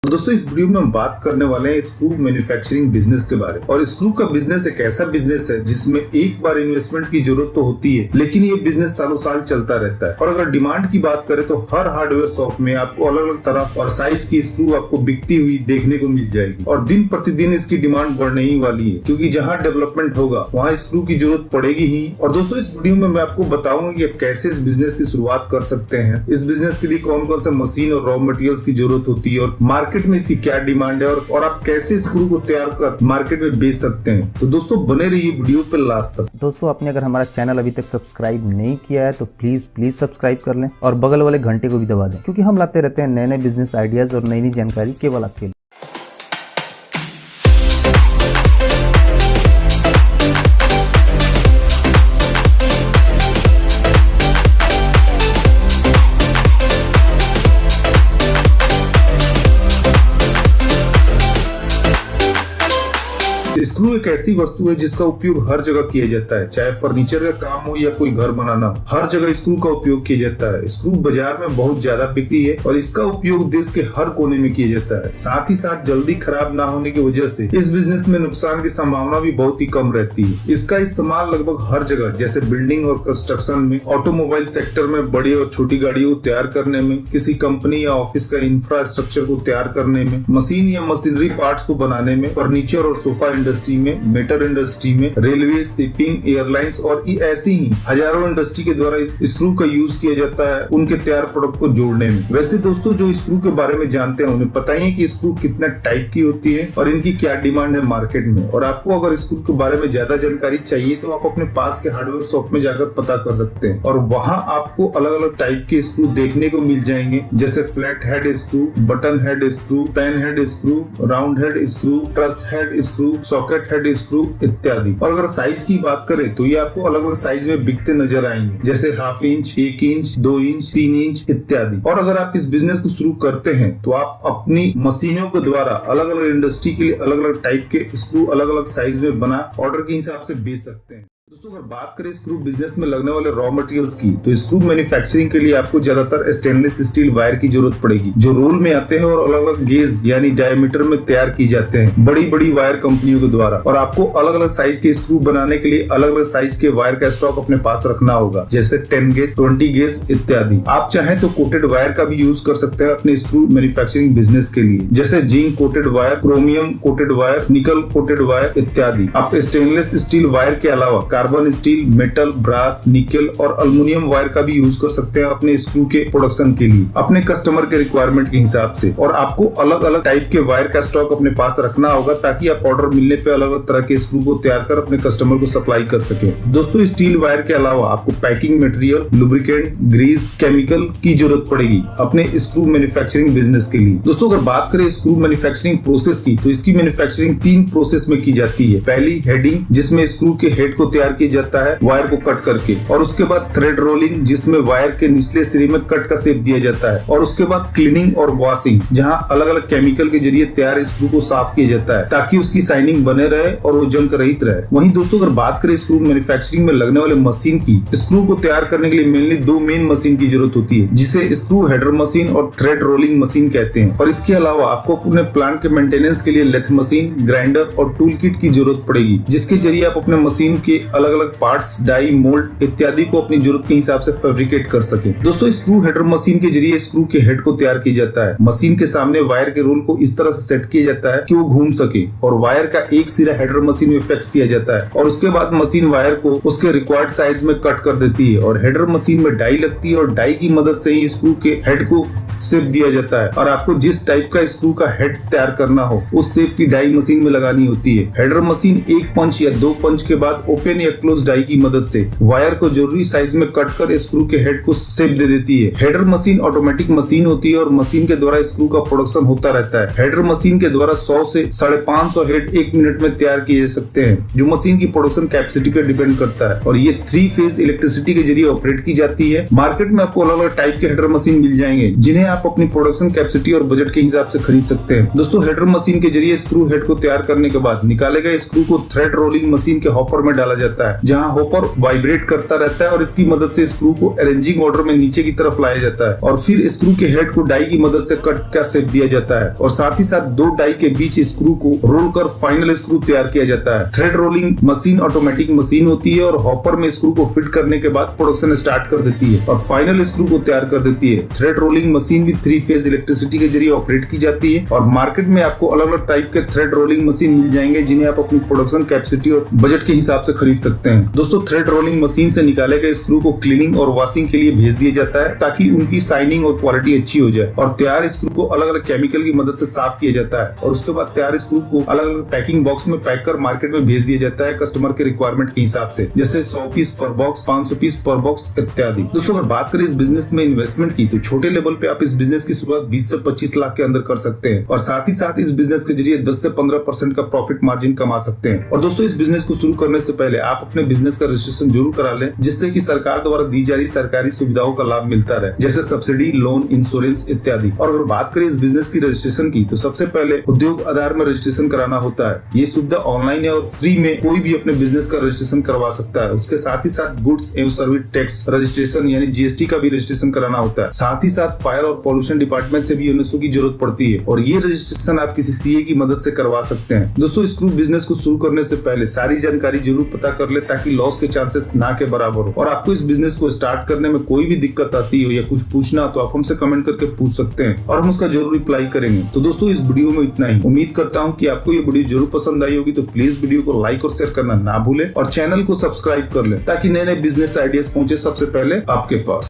दोस्तों इस वीडियो में हम बात करने वाले हैं स्क्रू मैन्युफैक्चरिंग बिजनेस के बारे में। और स्क्रू का बिजनेस एक ऐसा बिजनेस है जिसमें एक बार इन्वेस्टमेंट की जरूरत तो होती है, लेकिन ये बिजनेस सालों साल चलता रहता है। और अगर डिमांड की बात करें तो हर हार्डवेयर शॉप में आपको अलग अलग तरह और साइज की स्क्रू आपको बिकती हुई देखने को मिल जाएगी। और दिन प्रतिदिन इसकी डिमांड बढ़ने ही वाली है, क्योंकि जहाँ डेवलपमेंट होगा वहाँ स्क्रू की जरूरत पड़ेगी ही। और दोस्तों इस वीडियो में मैं आपको बताऊंगा कि आप कैसे इस बिजनेस की शुरुआत कर सकते हैं, इस बिजनेस के लिए कौन कौन सा मशीन और रॉ मटेरियल्स की जरूरत होती है, और मार्केट में इसकी क्या डिमांड है, और आप कैसे स्क्रू को तैयार कर मार्केट में बेच सकते हैं। तो दोस्तों बने रहिए वीडियो पे लास्ट तक। दोस्तों आपने अगर हमारा चैनल अभी तक सब्सक्राइब नहीं किया है तो प्लीज सब्सक्राइब कर लें और बगल वाले घंटे को भी दबा दें, क्योंकि हम लाते रहते हैं नए नए बिजनेस आइडियाज और नई नई जानकारी केवल आपके लिए। स्क्रू एक ऐसी वस्तु है जिसका उपयोग हर जगह किया जाता है, चाहे फर्नीचर का काम हो या कोई घर बनाना हो, हर जगह स्क्रू का उपयोग किया जाता है। स्क्रू बाजार में बहुत ज्यादा बिकती है और इसका उपयोग देश के हर कोने में किया जाता है। साथ ही साथ जल्दी खराब ना होने की वजह से इस बिजनेस में नुकसान की संभावना भी बहुत ही कम रहती है। इसका इस्तेमाल लगभग हर जगह, जैसे बिल्डिंग और कंस्ट्रक्शन में, ऑटोमोबाइल सेक्टर में, बड़ी और छोटी गाड़ियों को तैयार करने में, किसी कंपनी या ऑफिस का इंफ्रास्ट्रक्चर को तैयार करने में, मशीन या मशीनरी पार्ट्स को बनाने में, फर्नीचर और सोफा इंडस्ट्री में, मेटल इंडस्ट्री में, रेलवे, शिपिंग, एयरलाइंस और ऐसी ही हजारों इंडस्ट्री के द्वारा स्क्रू का यूज किया जाता है उनके तैयार प्रोडक्ट को जोड़ने में। वैसे दोस्तों जो स्क्रू के बारे में जानते हैं उन्हें पता ही है कि स्क्रू कितना टाइप की होती है और इनकी क्या डिमांड है मार्केट में। और आपको अगर स्क्रू के बारे में ज्यादा जानकारी चाहिए तो आप अपने पास के हार्डवेयर शॉप में जाकर पता कर सकते हैं, और वहाँ आपको अलग अलग टाइप के स्क्रू देखने को मिल जाएंगे, जैसे flat head screw, button head screw, pan head screw, round head screw, truss head screw, socket head screw इत्यादि। और अगर साइज की बात करें तो ये आपको अलग अलग साइज में बिकते नजर आएंगे, जैसे half inch, 1 inch, 2 inch, 3 inch इत्यादि। और अगर आप इस बिजनेस को शुरू करते हैं तो आप अपनी मशीनों के द्वारा अलग अलग इंडस्ट्री के लिए अलग अलग टाइप के स्क्रू अलग अलग साइज में बना ऑर्डर के हिसाब से बेच सकते हैं। दोस्तों अगर बात करें स्क्रू बिजनेस में लगने वाले रॉ मटेरियल्स की, तो स्क्रू मैन्युफैक्चरिंग के लिए आपको ज्यादातर स्टेनलेस स्टील वायर की जरूरत पड़ेगी, जो रोल में आते हैं और अलग अलग गेज यानी डायमीटर में तैयार की जाते हैं बड़ी बड़ी वायर कंपनियों के द्वारा। और आपको अलग अलग साइज के स्क्रू बनाने के लिए अलग अलग साइज के वायर का स्टॉक अपने पास रखना होगा, जैसे 10 गेज, 20 गेज इत्यादि। आप चाहें तो कोटेड वायर का भी यूज कर सकते हैं अपने स्क्रू मैन्युफैक्चरिंग बिजनेस के लिए, जैसे zinc coated wire, chromium coated wire, निकल कोटेड वायर इत्यादि। आप स्टेनलेस स्टील वायर के अलावा कार्बन स्टील, मेटल, ब्रास, निकल और अल्युमिनियम वायर का भी यूज कर सकते हैं अपने स्क्रू के प्रोडक्शन के लिए, अपने कस्टमर के रिक्वायरमेंट के हिसाब से। और आपको अलग अलग टाइप के वायर का स्टॉक अपने पास रखना होगा, ताकि आप ऑर्डर मिलने पे अलग अलग तरह के स्क्रू को तैयार कर अपने कस्टमर को सप्लाई कर सके। दोस्तों स्टील वायर के अलावा आपको packing material, lubricant, grease, chemical की जरूरत पड़ेगी अपने स्क्रू मैन्युफैक्चरिंग बिजनेस के लिए। दोस्तों अगर बात करें स्क्रू मैन्युफैक्चरिंग प्रोसेस की, तो इसकी मैन्युफैक्चरिंग 3 प्रोसेस में की जाती है। पहली हेडिंग, जिसमें स्क्रू के हेड को तैयार किया जाता है वायर को कट करके, और उसके बाद थ्रेड रोलिंग, जिसमें वायर के निचले सिरे में कट का शेप दिया जाता है, और उसके बाद क्लीनिंग और वॉशिंग, जहां अलग अलग केमिकल के जरिए तैयार स्क्रू को साफ किया जाता है ताकि उसकी शाइनिंग बने रहे और वो जंग रहित रहे। वहीं दोस्तों अगर बात करें स्क्रू मैन्युफैक्चरिंग में लगने वाले मशीन की, स्क्रू को तैयार करने के लिए मेनली 2 मेन मशीन की जरूरत होती है, जिसे स्क्रू हेडर मशीन और थ्रेड रोलिंग मशीन कहते हैं। और इसके अलावा आपको अपने प्लांट के मेंटेनेंस के लिए लेथ मशीन, ग्राइंडर और टूल किट की जरूरत पड़ेगी, जिसके जरिए आप अपने मशीन के अलग अलग पार्ट्स, डाई, मोल्ड इत्यादि को अपनी जरूरत के हिसाब से फैब्रिकेट कर सके। दोस्तों स्क्रू हेडर मशीन के जरिए स्क्रू के हेड को तैयार किया जाता है। मशीन के सामने वायर के रोल को इस तरह से सेट किया जाता है कि वो घूम सके, और वायर का एक सिरा हेडर मशीन में फिक्स किया जाता है, और उसके बाद मशीन वायर को उसके रिक्वायर्ड साइज में कट कर देती है, और हेडर मशीन में डाई लगती है, और डाई की मदद से ही स्क्रू के हेड को शेप दिया जाता है। और आपको जिस टाइप का स्क्रू का हेड तैयार करना हो उस शेप की डाई मशीन में लगानी होती है। हेडर मशीन 1 पंच या 2 पंच के बाद ओपन या क्लोज डाई की मदद से वायर को जरूरी साइज में कट कर स्क्रू के हेड को शेप दे देती है। हेडर मशीन ऑटोमेटिक मशीन होती है और मशीन के द्वारा स्क्रू का प्रोडक्शन होता रहता है। हेडर मशीन के द्वारा 100 से 550 हेड 1 मिनट में तैयार किए जा सकते हैं, जो मशीन की प्रोडक्शन कैपेसिटी पर डिपेंड करता है। और ये 3 फेज इलेक्ट्रिसिटी के जरिए ऑपरेट की जाती है। मार्केट में आपको अलग अलग टाइप के हेडर मशीन मिल जाएंगे, जिन्हें आप अपनी प्रोडक्शन कैपेसिटी और बजट के हिसाब से खरीद सकते हैं। दोस्तों हेडर मशीन के जरिए स्क्रू हेड को तैयार करने के बाद निकाले गए स्क्रू को थ्रेड रोलिंग मशीन के हॉपर में डाला जाता है, जहां हॉपर वाइब्रेट करता रहता है और इसकी मदद से स्क्रू को अरेंजिंग ऑर्डर में नीचे की तरफ लाया जाता है और फिर स्क्रू के हेड को डाई की मदद से कट का शेप दिया जाता है और साथ ही साथ दो डाई के बीच स्क्रू को रोल कर फाइनल स्क्रू तैयार किया जाता है। Thread rolling machine automatic machine होती है और हॉपर में स्क्रू को फिट करने के बाद प्रोडक्शन स्टार्ट कर देती है और फाइनल स्क्रू को तैयार कर देती है। थ्रेड रोलिंग मशीन भी 3 फेज इलेक्ट्रिसिटी के जरिए ऑपरेट की जाती है और मार्केट में आपको अलग अलग टाइप के थ्रेड रोलिंग मशीन मिल जाएंगे, जिन्हें आप अपनी प्रोडक्शन कैपेसिटी और बजट के हिसाब से खरीद सकते हैं। दोस्तों थ्रेड रोलिंग मशीन से निकाले गए स्क्रू को क्लीनिंग और वॉशिंग के लिए भेज दिया जाता है ताकि उनकी शाइनिंग और क्वालिटी अच्छी हो जाए और तैयार स्क्रू को अलग अलग केमिकल की मदद से साफ किया जाता है और उसके बाद तैयार स्क्रू को अलग अलग पैकिंग बॉक्स में पैक कर मार्केट में भेज दिया जाता है कस्टमर के रिक्वायरमेंट के हिसाब से, जैसे 100 पीस पर बॉक्स, 500 पीस पर बॉक्स इत्यादि। दोस्तों अगर बात करें इस बिजनेस में इन्वेस्टमेंट की, तो छोटे लेवल पे आप इस बिजनेस की शुरुआत 20 से 25 लाख के अंदर कर सकते हैं और साथ ही साथ इस बिजनेस के जरिए 10 से 15% का प्रॉफिट मार्जिन कमा सकते हैं। और दोस्तों इस बिजनेस को शुरू करने से पहले आप अपने बिजनेस का रजिस्ट्रेशन जरूर करा लें, जिससे कि सरकार द्वारा दी जा रही सरकारी सुविधाओं का लाभ मिलता रहे, जैसे सब्सिडी, लोन, इंश्योरेंस इत्यादि। और अगर बात करें इस बिजनेस की रजिस्ट्रेशन की, तो सबसे पहले उद्योग आधार में रजिस्ट्रेशन कराना होता है। ये सुविधा ऑनलाइन है और फ्री में कोई भी अपने बिजनेस का रजिस्ट्रेशन करवा सकता है। उसके साथ ही साथ गुड्स एवं सर्विस टैक्स रजिस्ट्रेशन यानी जीएसटी का भी रजिस्ट्रेशन कराना होता है। साथ ही साथ फायर और पॉल्यूशन डिपार्टमेंट से भी यूनेस्को की जरूरत पड़ती है और ये रजिस्ट्रेशन आप किसी सीए की मदद से करवा सकते हैं। दोस्तों स्क्रू बिजनेस को शुरू करने से पहले सारी जानकारी जरूर पता कर ले ताकि लॉस के चांसेस ना के बराबर हो। और आपको इस बिजनेस को स्टार्ट करने में कोई भी दिक्कत आती हो या कुछ पूछना तो आप हमसे कमेंट करके पूछ सकते हैं और हम उसका जरूर रिप्लाई करेंगे। तो दोस्तों इस वीडियो में इतना ही। उम्मीद करता हूँ कि आपको ये वीडियो जरूर पसंद आई होगी, तो प्लीज वीडियो को लाइक और शेयर करना ना भूले और चैनल को सब्सक्राइब कर ले ताकि नए नए बिजनेस आइडियाज पहुंचे सबसे पहले आपके पास।